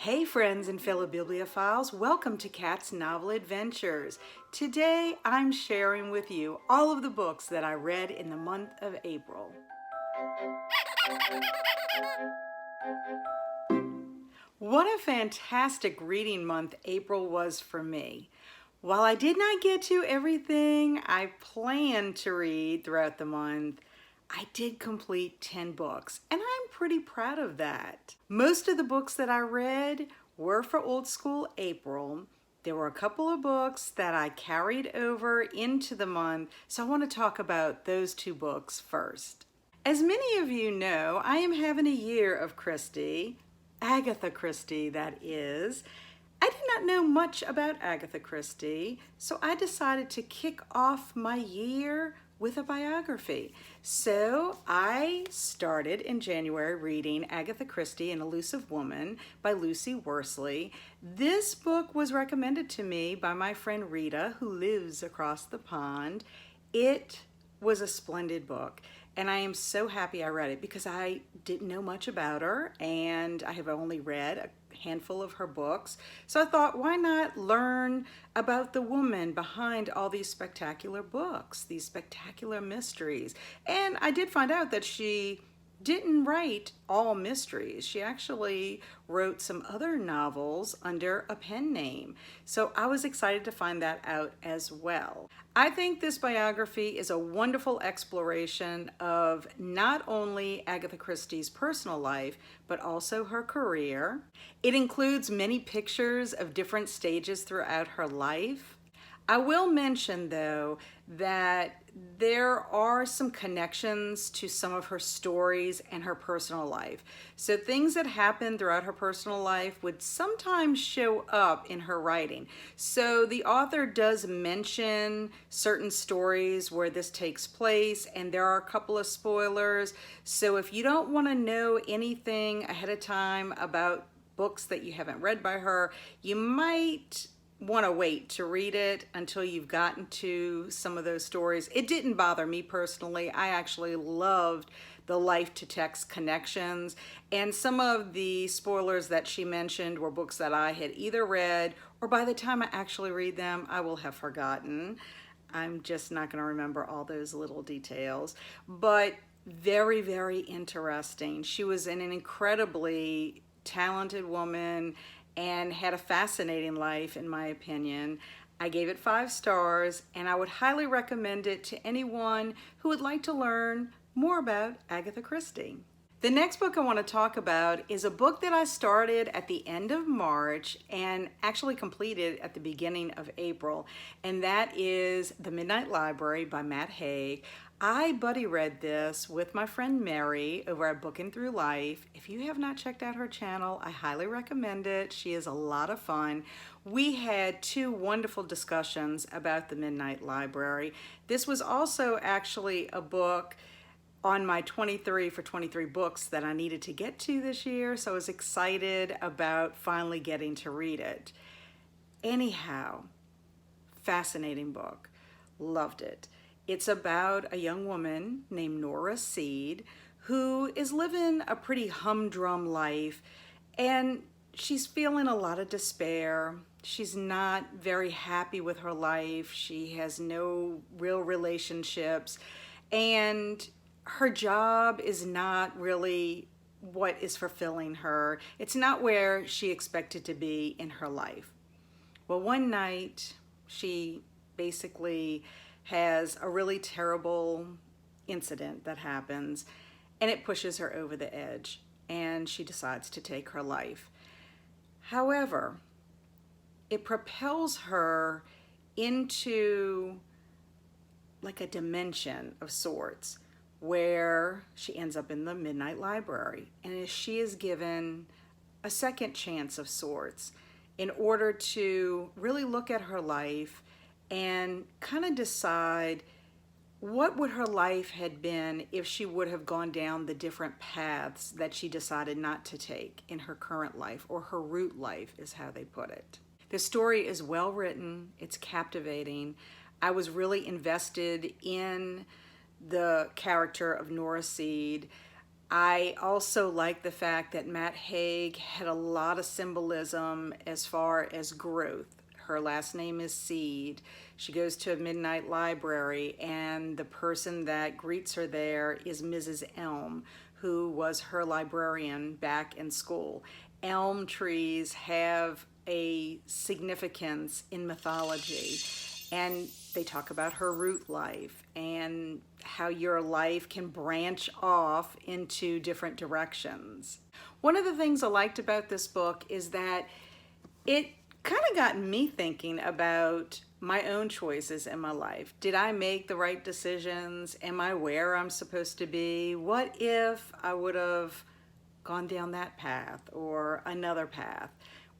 Hey friends and fellow bibliophiles, welcome to Kat's Novel Adventures. Today I'm sharing with you all of the books that I read in the month of April. What a fantastic reading month April was for me. While I did not get to everything I planned to read throughout the month, I did complete 10 books, and I'm pretty proud of that. Most of the books that I read were for Old School April. There were a couple of books that I carried over into the month, so I want to talk about those two books first. As many of you know, I am having a year of Christie, Agatha Christie that is. I did not know much about Agatha Christie, so I decided to kick off my year with a biography. So I started in January reading Agatha Christie, An Elusive Woman by Lucy Worsley. This book was recommended to me by my friend Rita, who lives across the pond. It was a splendid book, and I am so happy I read it because I didn't know much about her, and I have only read a handful of her books. So I thought, why not learn about the woman behind all these spectacular books, these spectacular mysteries? And I did find out that she didn't write all mysteries. She actually wrote some other novels under a pen name. So I was excited to find that out as well. I think this biography is a wonderful exploration of not only Agatha Christie's personal life, but also her career. It includes many pictures of different stages throughout her life. I will mention, though, that there are some connections to some of her stories and her personal life. So things that happen throughout her personal life would sometimes show up in her writing. So the author does mention certain stories where this takes place, and there are a couple of spoilers. So if you don't want to know anything ahead of time about books that you haven't read by her, you might want to wait to read it until you've gotten to some of those stories. It didn't bother me personally. I actually loved the life to text connections, and some of the spoilers that she mentioned were books that I had either read, or by the time I actually read them, I will have forgotten. I'm just not going to remember all those little details, but very, very interesting. She was an incredibly talented woman and had a fascinating life, in my opinion. I gave it 5 stars, and I would highly recommend it to anyone who would like to learn more about Agatha Christie. The next book I want to talk about is a book that I started at the end of March and actually completed at the beginning of April, and that is The Midnight Library by Matt Haig. I buddy read this with my friend Mary over at Bookin' Through Life. If you have not checked out her channel, I highly recommend it. She is a lot of fun. We had 2 wonderful discussions about The Midnight Library. This was also actually a book on my 23 for 23 books that I needed to get to this year, so I was excited about finally getting to read it. Anyhow, fascinating book. Loved it. It's about a young woman named Nora Seed who is living a pretty humdrum life, and she's feeling a lot of despair. She's not very happy with her life. She has no real relationships, and her job is not really what is fulfilling her. It's not where she expected to be in her life. Well, one night she basically has a really terrible incident that happens, and it pushes her over the edge, and she decides to take her life. However, it propels her into like a dimension of sorts where she ends up in the Midnight Library, and she is given a second chance of sorts in order to really look at her life and kind of decide what would her life had been if she would have gone down the different paths that she decided not to take in her current life, or her root life is how they put it. The story is well written, it's captivating. I was really invested in the character of Nora Seed. I also like the fact that Matt Haig had a lot of symbolism as far as growth. Her last name is Seed. She goes to a midnight library, and the person that greets her there is Mrs. Elm, who was her librarian back in school. Elm trees have a significance in mythology, and they talk about her root life and how your life can branch off into different directions. One of the things I liked about this book is that it kind of got me thinking about my own choices in my life. Did I make the right decisions? Am I where I'm supposed to be? What if I would have gone down that path or another path?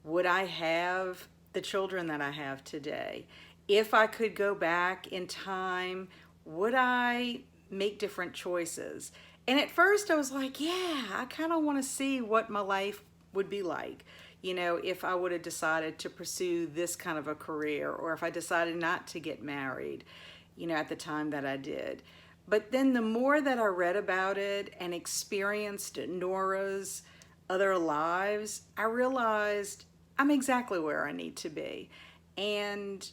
Would I have the children that I have today? If I could go back in time, would I make different choices? And at first I was like, yeah, I kind of want to see what my life would be like. You know, if I would have decided to pursue this kind of a career, or if I decided not to get married, you know, at the time that I did. But then the more that I read about it and experienced Nora's other lives, I realized I'm exactly where I need to be. And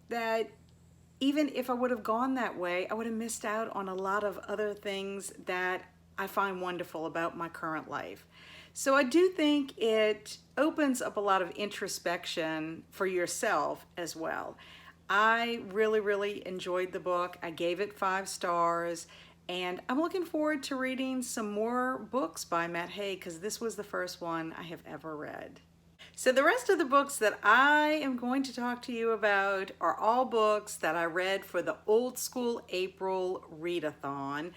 that even if I would have gone that way, I would have missed out on a lot of other things that I find wonderful about my current life. So I do think it opens up a lot of introspection for yourself as well. I really, really enjoyed the book. I gave it 5 stars, and I'm looking forward to reading some more books by Matt Haig, because this was the first one I have ever read. So the rest of the books that I am going to talk to you about are all books that I read for the Old School April Readathon,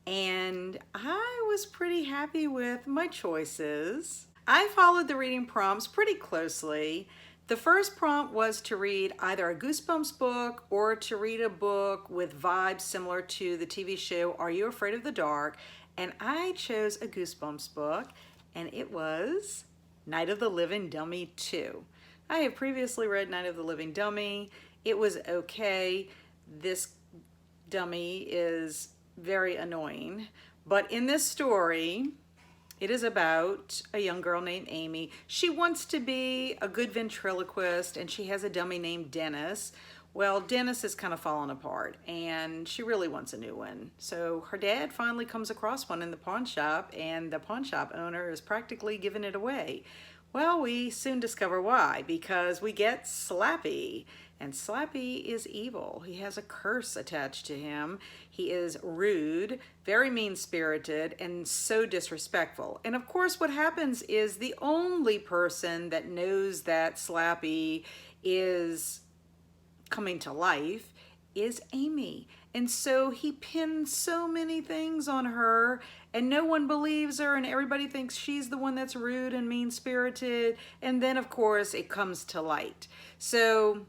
and I was pretty happy with my choices. I followed the reading prompts pretty closely. The first prompt was to read either a Goosebumps book or to read a book with vibes similar to the TV show Are You Afraid of the Dark? And I chose a Goosebumps book, and it was Night of the Living Dummy 2. I have previously read Night of the Living Dummy. It was okay. This dummy is very annoying, but in this story, it is about a young girl named Amy. She wants to be a good ventriloquist, and she has a dummy named Dennis. Well, Dennis is kind of falling apart, and she really wants a new one. So her dad finally comes across one in the pawn shop, and the pawn shop owner is practically giving it away. Well, we soon discover why, because we get Slappy. And Slappy is evil. He has a curse attached to him. He is rude, very mean-spirited, and so disrespectful. And of course, what happens is the only person that knows that Slappy is coming to life is Amy. And so he pins so many things on her, and no one believes her, and everybody thinks she's the one that's rude and mean-spirited. And then, of course, it comes to light. So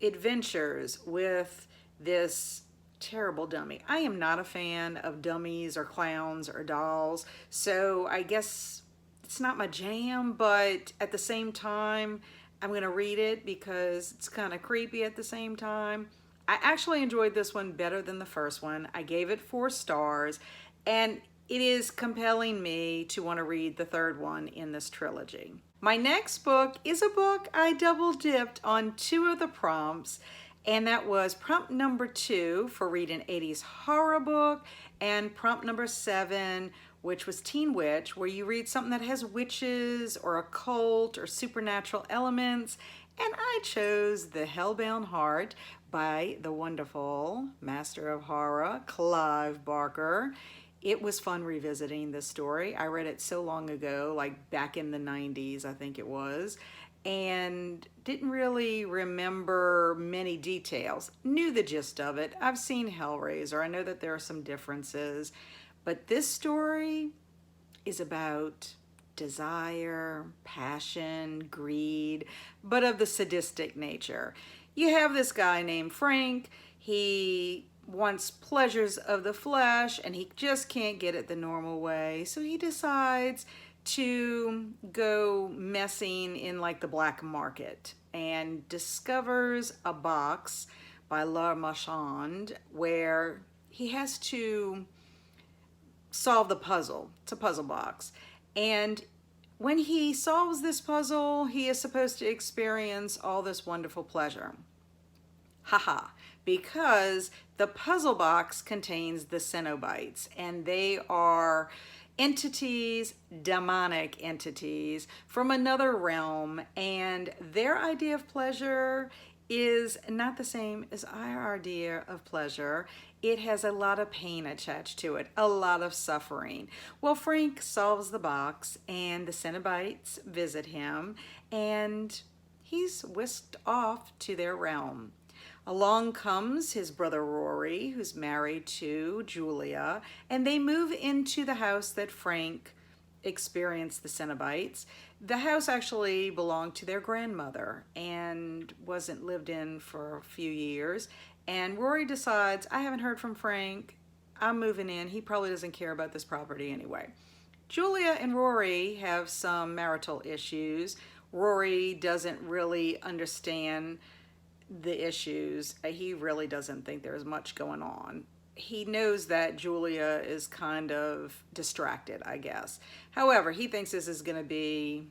adventures with this terrible dummy. I am not a fan of dummies or clowns or dolls, so I guess it's not my jam, but at the same time, I'm gonna read it because it's kind of creepy at the same time. I actually enjoyed this one better than the first one. I gave it 4 stars, and it is compelling me to want to read the third one in this trilogy. My next book is a book I double dipped on 2 of the prompts, and that was prompt number 2 for read an 80s horror book, and prompt number 7, which was Teen Witch, where you read something that has witches or occult or supernatural elements. And I chose The Hellbound Heart by the wonderful master of horror, Clive Barker. It was fun revisiting this story. I read it so long ago, like back in the 90s, I think it was, and didn't really remember many details. Knew the gist of it. I've seen Hellraiser. I know that there are some differences, but this story is about desire, passion, greed, but of the sadistic nature. You have this guy named Frank. He wants pleasures of the flesh, and he just can't get it the normal way. So he decides to go messing in like the black market and discovers a box by La Marchande where he has to solve the puzzle. It's a puzzle box. And when he solves this puzzle, he is supposed to experience all this wonderful pleasure. Haha, because the puzzle box contains the Cenobites, and they are entities, demonic entities from another realm, and their idea of pleasure is not the same as our idea of pleasure. It has a lot of pain attached to it, a lot of suffering. Well, Frank solves the box, and the Cenobites visit him, and he's whisked off to their realm. Along comes his brother Rory, who's married to Julia, and they move into the house that Frank experienced the Cenobites. The house actually belonged to their grandmother and wasn't lived in for a few years. And Rory decides, I haven't heard from Frank. I'm moving in. He probably doesn't care about this property anyway. Julia and Rory have some marital issues. Rory doesn't really understand the issues. He really doesn't think there's much going on. He knows that Julia is kind of distracted, I guess. However, he thinks this is going to be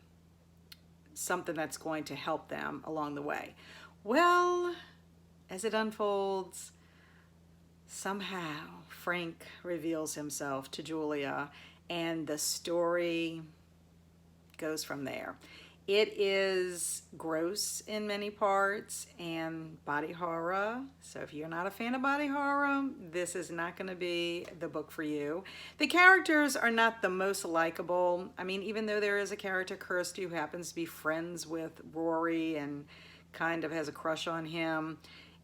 something that's going to help them along the way. Well, as it unfolds, somehow Frank reveals himself to Julia, and the story goes from there. It is gross in many parts and body horror. So if you're not a fan of body horror, this is not going to be the book for you. The characters are not the most likable. I mean, even though there is a character, Kirsty, who happens to be friends with Rory and kind of has a crush on him,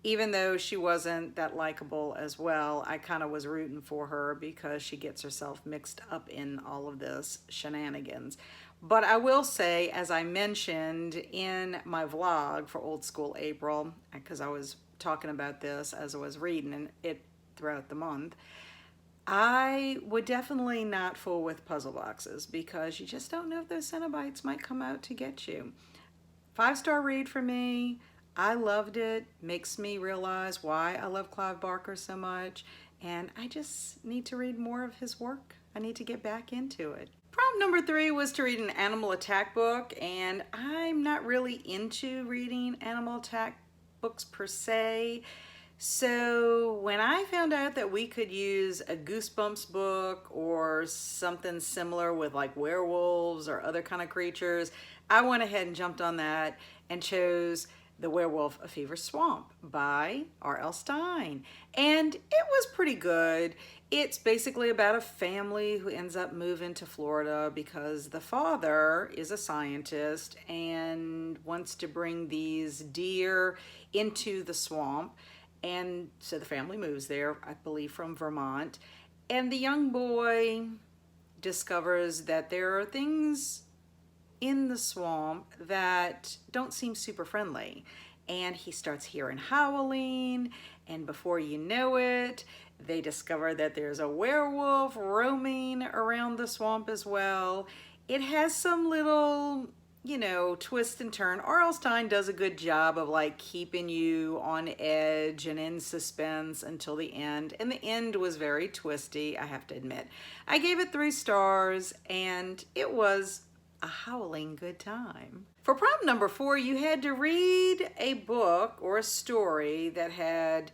even though she wasn't that likable as well, I kind of was rooting for her because she gets herself mixed up in all of this shenanigans. But I will say, as I mentioned in my vlog for Old School April, because I was talking about this as I was reading it throughout the month, I would definitely not fool with puzzle boxes because you just don't know if those Cenobites might come out to get you. 5-star read for me. I loved it. Makes me realize why I love Clive Barker so much, and I just need to read more of his work. I need to get back into it. Prompt number 3 was to read an animal attack book, and I'm not really into reading animal attack books per se. So when I found out that we could use a Goosebumps book or something similar with like werewolves or other kind of creatures, I went ahead and jumped on that and chose The Werewolf of Fever Swamp by R.L. Stine. And it was pretty good. It's basically about a family who ends up moving to Florida because the father is a scientist and wants to bring these deer into the swamp. And so the family moves there, I believe from Vermont. And the young boy discovers that there are things in the swamp that don't seem super friendly. And he starts hearing howling, and before you know it, they discover that there's a werewolf roaming around the swamp as well. It has some little, twist and turn. R.L. Stine does a good job of like keeping you on edge and in suspense until the end. And the end was very twisty, I have to admit. I gave it 3 stars, and it was a howling good time. For prompt number 4, you had to read a book or a story that had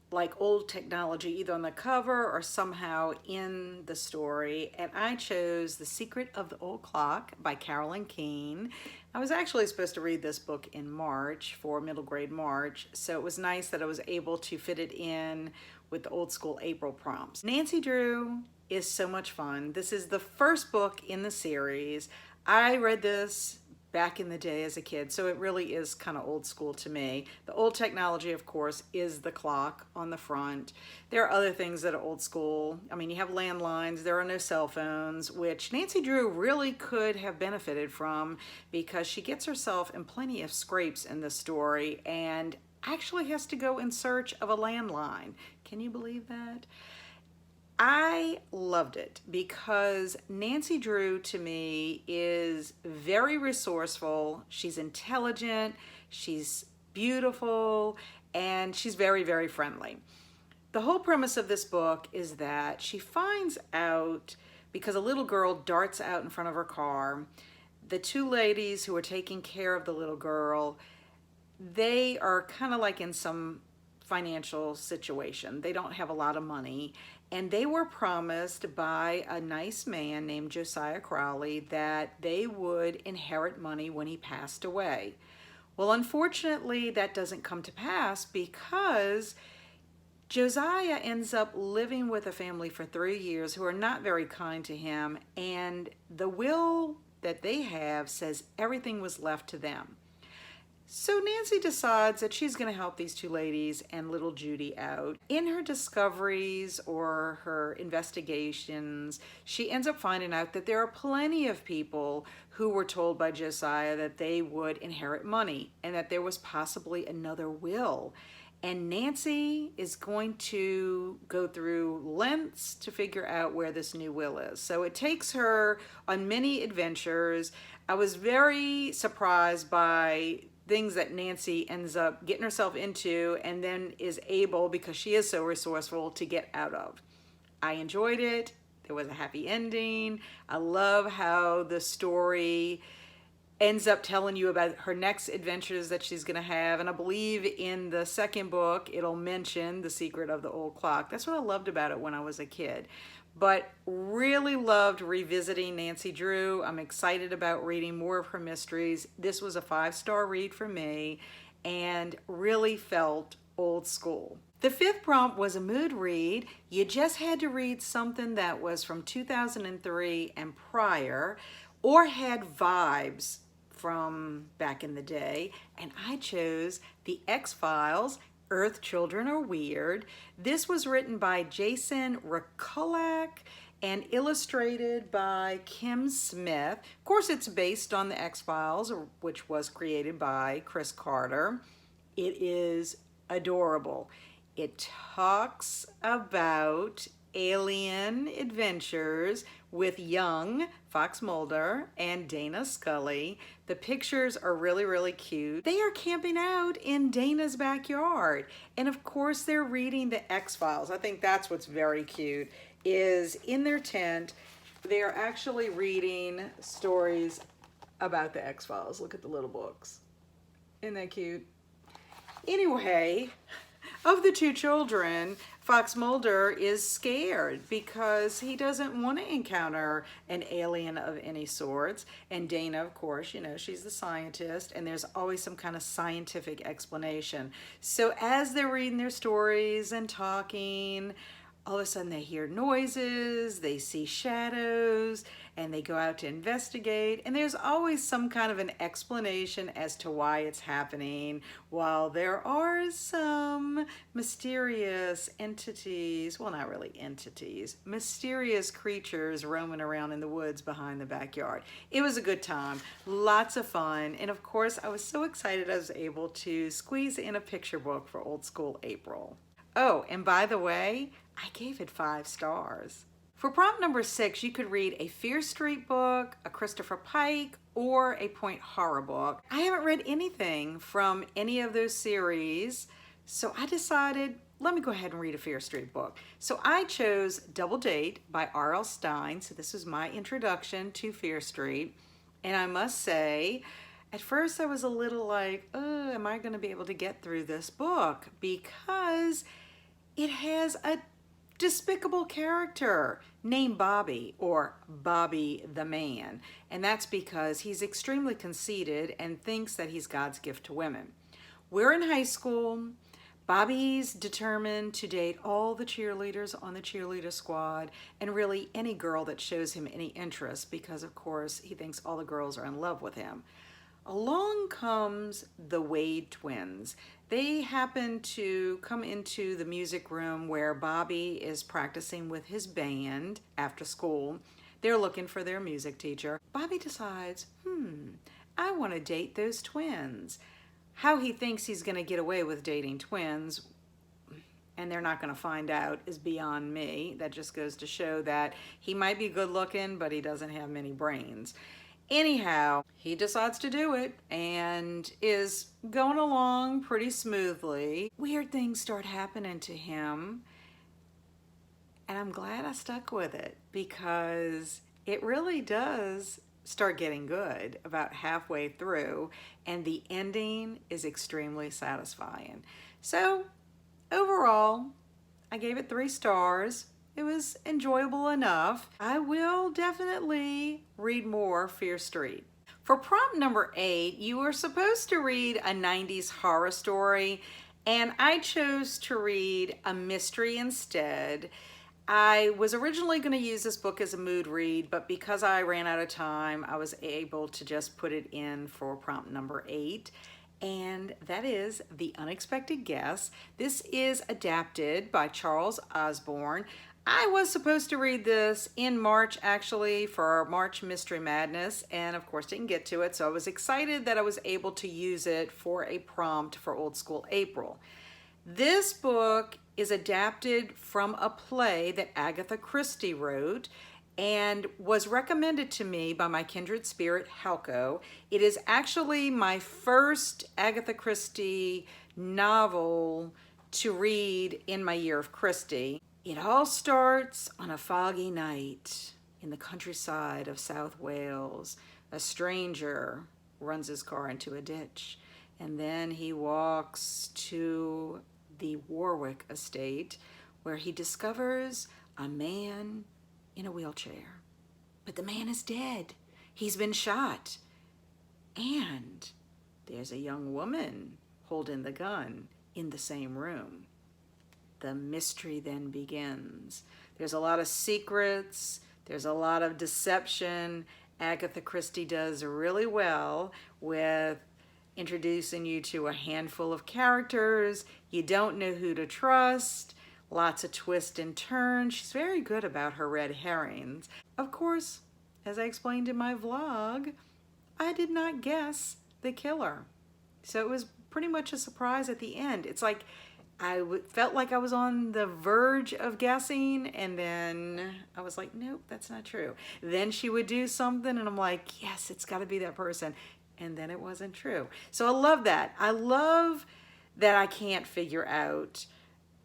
like old technology either on the cover or somehow in the story, and I chose The Secret of the Old Clock by Carolyn Keene. I was actually supposed to read this book in March for middle grade March, so it was nice that I was able to fit it in with the Old School April prompts. Nancy Drew is so much fun. This is the first book in the series. I read this back in the day as a kid, so it really is kind of old school to me. The old technology, of course, is the clock on the front. There are other things that are old school. I mean, you have landlines, there are no cell phones, which Nancy Drew really could have benefited from because she gets herself in plenty of scrapes in this story and actually has to go in search of a landline. Can you believe that? I loved it because Nancy Drew to me is very resourceful. She's intelligent, she's beautiful, and she's very, very friendly. The whole premise of this book is that she finds out, because a little girl darts out in front of her car, the two ladies who are taking care of the little girl, they are kind of like in some financial situation. They don't have a lot of money, and they were promised by a nice man named Josiah Crowley that they would inherit money when he passed away. Well, unfortunately, that doesn't come to pass because Josiah ends up living with a family for 3 years who are not very kind to him, and the will that they have says everything was left to them. So Nancy decides that she's going to help these two ladies and little Judy out. In her discoveries or her investigations, she ends up finding out that there are plenty of people who were told by Josiah that they would inherit money and that there was possibly another will. And Nancy is going to go through lengths to figure out where this new will is. So it takes her on many adventures. I was very surprised by things that Nancy ends up getting herself into and then is able, because she is so resourceful, to get out of. I enjoyed it. There was a happy ending. I love how the story ends up telling you about her next adventures that she's going to have. And I believe in the second book, it'll mention the secret of the old clock. That's what I loved about it when I was a kid. But really loved revisiting Nancy Drew. I'm excited about reading more of her mysteries. This was a 5-star read for me and really felt old school. The fifth prompt was a mood read. You just had to read something that was from 2003 and prior, or had vibes from back in the day, and I chose The X-Files, Earth Children Are Weird. This was written by Jason Rekulak and illustrated by Kim Smith. Of course, it's based on The X-Files, which was created by Chris Carter. It is adorable. It talks about alien adventures with young Fox Mulder and Dana Scully. The pictures are really, really cute. They are camping out in Dana's backyard. And of course, they're reading The X-Files. I think that's what's very cute, is in their tent, they are actually reading stories about The X-Files. Look at the little books. Isn't that cute? Anyway, of the two children, Fox Mulder is scared because he doesn't want to encounter an alien of any sorts. And Dana, of course, you know, she's the scientist, and there's always some kind of scientific explanation. So as they're reading their stories and talking, all of a sudden they hear noises, they see shadows, and they go out to investigate, and there's always some kind of an explanation as to why it's happening, while there are some mysterious entities, well, not really entities, mysterious creatures roaming around in the woods behind the backyard. It was a good time, lots of fun, and of course I was so excited I was able to squeeze in a picture book for Old School April. Oh, and by the way, I gave it 5 stars. For prompt number 6, you could read a Fear Street book, a Christopher Pike, or a Point Horror book. I haven't read anything from any of those series, so I decided, let me go ahead and read a Fear Street book. So I chose Double Date by R.L. Stine. So this is my introduction to Fear Street. And I must say, at first I was a little like, oh, am I going to be able to get through this book? Because it has a despicable character named Bobby, or Bobby the Man. And that's because he's extremely conceited and thinks that he's God's gift to women. We're in high school. Bobby's determined to date all the cheerleaders on the cheerleader squad, and really any girl that shows him any interest, because of course he thinks all the girls are in love with him. Along comes the Wade twins. They happen to come into the music room where Bobby is practicing with his band after school. They're looking for their music teacher. Bobby decides, I want to date those twins. How he thinks he's going to get away with dating twins, and they're not going to find out, is beyond me. That just goes to show that he might be good looking, but he doesn't have many brains. Anyhow, he decides to do it and is going along pretty smoothly. Weird things start happening to him, And I'm glad I stuck with it because it really does start getting good about halfway through, and the ending is extremely satisfying. So overall, I gave it 3 stars. It was enjoyable enough. I will definitely read more Fear Street. For prompt number 8, you were supposed to read a 90s horror story, and I chose to read a mystery instead. I was originally going to use this book as a mood read, but because I ran out of time, I was able to just put it in for prompt number 8. And that is The Unexpected Guest. This is adapted by Charles Osborne. I was supposed to read this in March, actually, for our March Mystery Madness, and of course didn't get to it, so I was excited that I was able to use it for a prompt for Old School April. This book is adapted from a play that Agatha Christie wrote and was recommended to me by my kindred spirit, Halko. It is actually my first Agatha Christie novel to read in my Year of Christie. It all starts on a foggy night in the countryside of South Wales. A stranger runs his car into a ditch, and then he walks to the Warwick estate where he discovers a man in a wheelchair. But the man is dead. He's been shot. And there's a young woman holding the gun in the same room. The mystery then begins. There's a lot of secrets. There's a lot of deception. Agatha Christie does really well with introducing you to a handful of characters. You don't know who to trust. Lots of twists and turns. She's very good about her red herrings. Of course, as I explained in my vlog, I did not guess the killer. So it was pretty much a surprise at the end. It's like I felt like I was on the verge of guessing, and then I was like, nope, that's not true. Then she would do something, and I'm like, yes, it's got to be that person. And then it wasn't true. So I love that. I love that I can't figure out,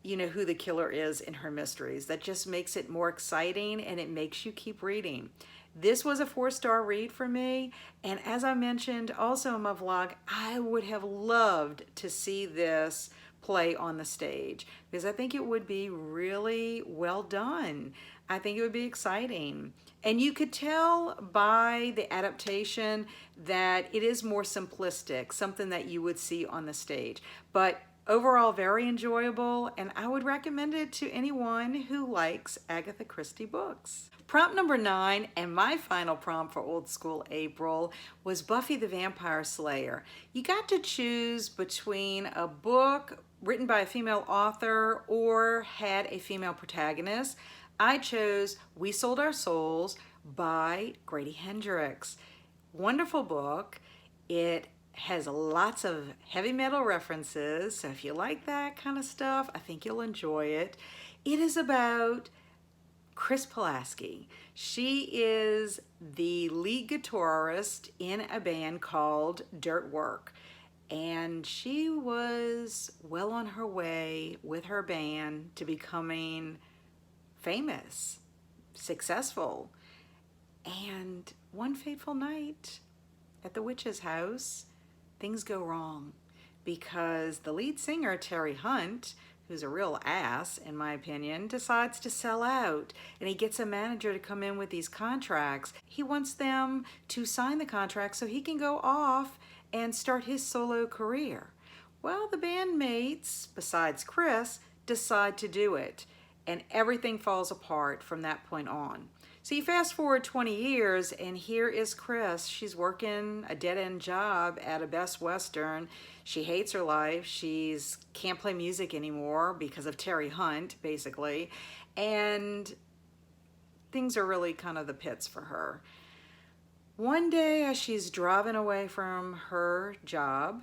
who the killer is in her mysteries. That just makes it more exciting, and it makes you keep reading. This was a 4-star read for me, and as I mentioned also in my vlog, I would have loved to see this play on the stage because I think it would be really well done. I think it would be exciting. And you could tell by the adaptation that it is more simplistic, something that you would see on the stage. But overall, very enjoyable, and I would recommend it to anyone who likes Agatha Christie books. Prompt number 9, and my final prompt for Old School April, was Buffy the Vampire Slayer. You got to choose between a book written by a female author or had a female protagonist. I chose We Sold Our Souls by Grady Hendrix. Wonderful book. It has lots of heavy metal references, so if you like that kind of stuff, I think you'll enjoy it. It is about Chris Pulaski. She is the lead guitarist in a band called Dirt Work, and she was well on her way with her band to becoming famous, successful. And one fateful night at the witch's house, things go wrong because the lead singer, Terry Hunt, who's a real ass in my opinion, decides to sell out, and he gets a manager to come in with these contracts. He wants them to sign the contract so he can go off and start his solo career. Well, the bandmates, besides Chris, decide to do it, and everything falls apart from that point on. So you fast forward 20 years, and here is Chris. She's working a dead-end job at a Best Western. She hates her life. She's can't play music anymore because of Terry Hunt, basically. And things are really kind of the pits for her. One day, as she's driving away from her job,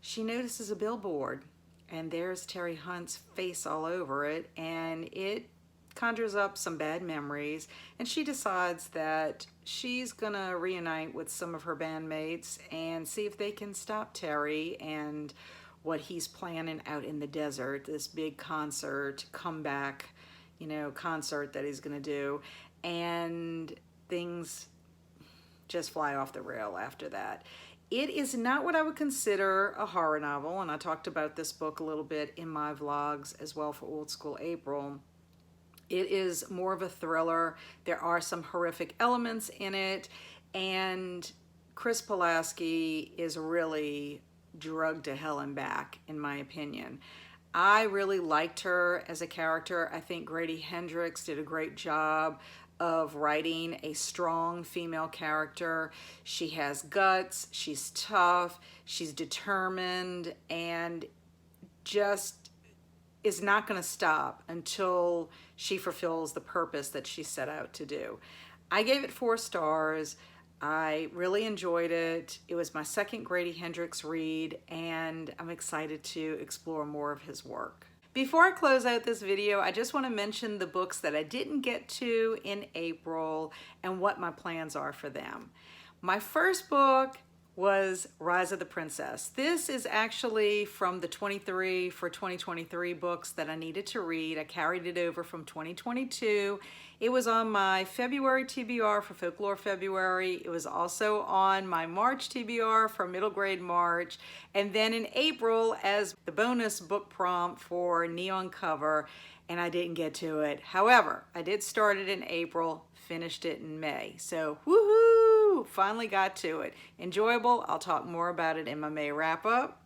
she notices a billboard, and there's Terry Hunt's face all over it, and it conjures up some bad memories, and she decides that she's gonna reunite with some of her bandmates and see if they can stop Terry and what he's planning out in the desert, this big concert, comeback, concert that he's going to do, and things just fly off the rail after that. It is not what I would consider a horror novel, and I talked about this book a little bit in my vlogs as well for Old School April. It is more of a thriller. There are some horrific elements in it, and Chris Pulaski is really drugged to hell and back, in my opinion. I really liked her as a character. I think Grady Hendrix did a great job of writing a strong female character. She has guts, she's tough, she's determined, and just is not going to stop until she fulfills the purpose that she set out to do. I gave it 4 stars. I really enjoyed it. It was my second Grady Hendrix read, and I'm excited to explore more of his work. Before I close out this video, I just want to mention the books that I didn't get to in April and what my plans are for them. My first book was Rise of the Princess. This is actually from the 23 for 2023 books that I needed to read. I carried it over from 2022. It was on my February TBR for Folklore February. It was also on my March TBR for Middle Grade March. And then in April as the bonus book prompt for Neon Cover, and I didn't get to it. However, I did start it in April, finished it in May. So woohoo! Finally got to it. Enjoyable. I'll talk more about it in my May wrap up.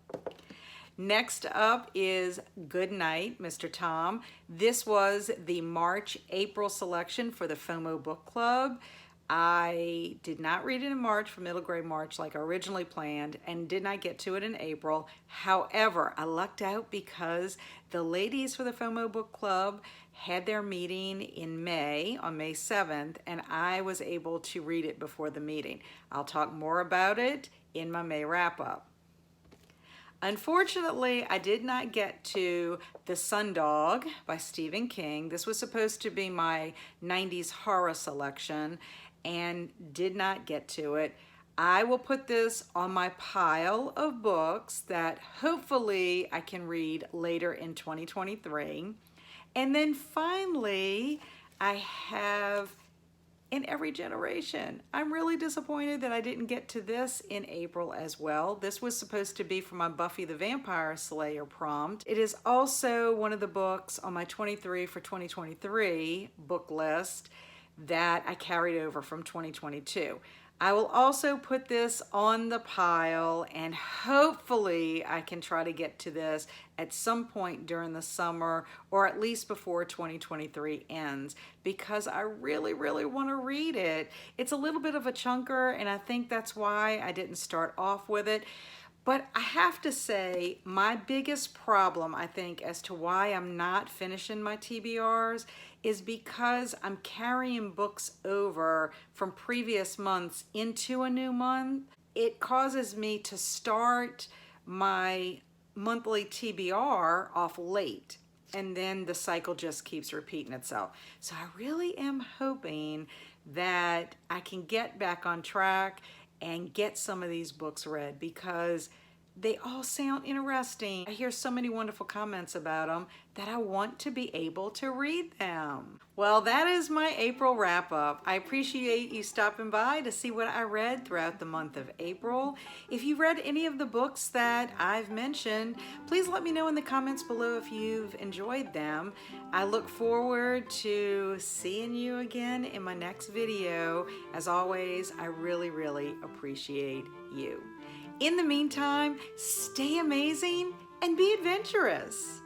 Next up is Good Night, Mr. Tom. This was the March-April selection for the FOMO Book Club. I did not read it in March for Middle Grade March like I originally planned, and did not get to it in April. However, I lucked out because the ladies for the FOMO Book Club had their meeting in May, on May 7th, and I was able to read it before the meeting. I'll talk more about it in my May wrap-up. Unfortunately, I did not get to The Sundog by Stephen King. This was supposed to be my 90s horror selection and did not get to it. I will put this on my pile of books that hopefully I can read later in 2023. And then finally, I have In Every Generation. I'm really disappointed that I didn't get to this in April as well. This was supposed to be for my Buffy the Vampire Slayer prompt. It is also one of the books on my 23 for 2023 book list that I carried over from 2022. I will also put this on the pile, and hopefully I can try to get to this at some point during the summer, or at least before 2023 ends, because I really, really want to read it. It's a little bit of a chunker, and I think that's why I didn't start off with it. But I have to say, my biggest problem, I think, as to why I'm not finishing my TBRs is because I'm carrying books over from previous months into a new month. It causes me to start my monthly TBR off late, and then the cycle just keeps repeating itself. So I really am hoping that I can get back on track and get some of these books read, because they all sound interesting. I hear so many wonderful comments about them that I want to be able to read them. Well, that is my April wrap up. I appreciate you stopping by to see what I read throughout the month of April. If you've read any of the books that I've mentioned, please let me know in the comments below if you've enjoyed them. I look forward to seeing you again in my next video. As always, I really, really appreciate you. In the meantime, stay amazing and be adventurous.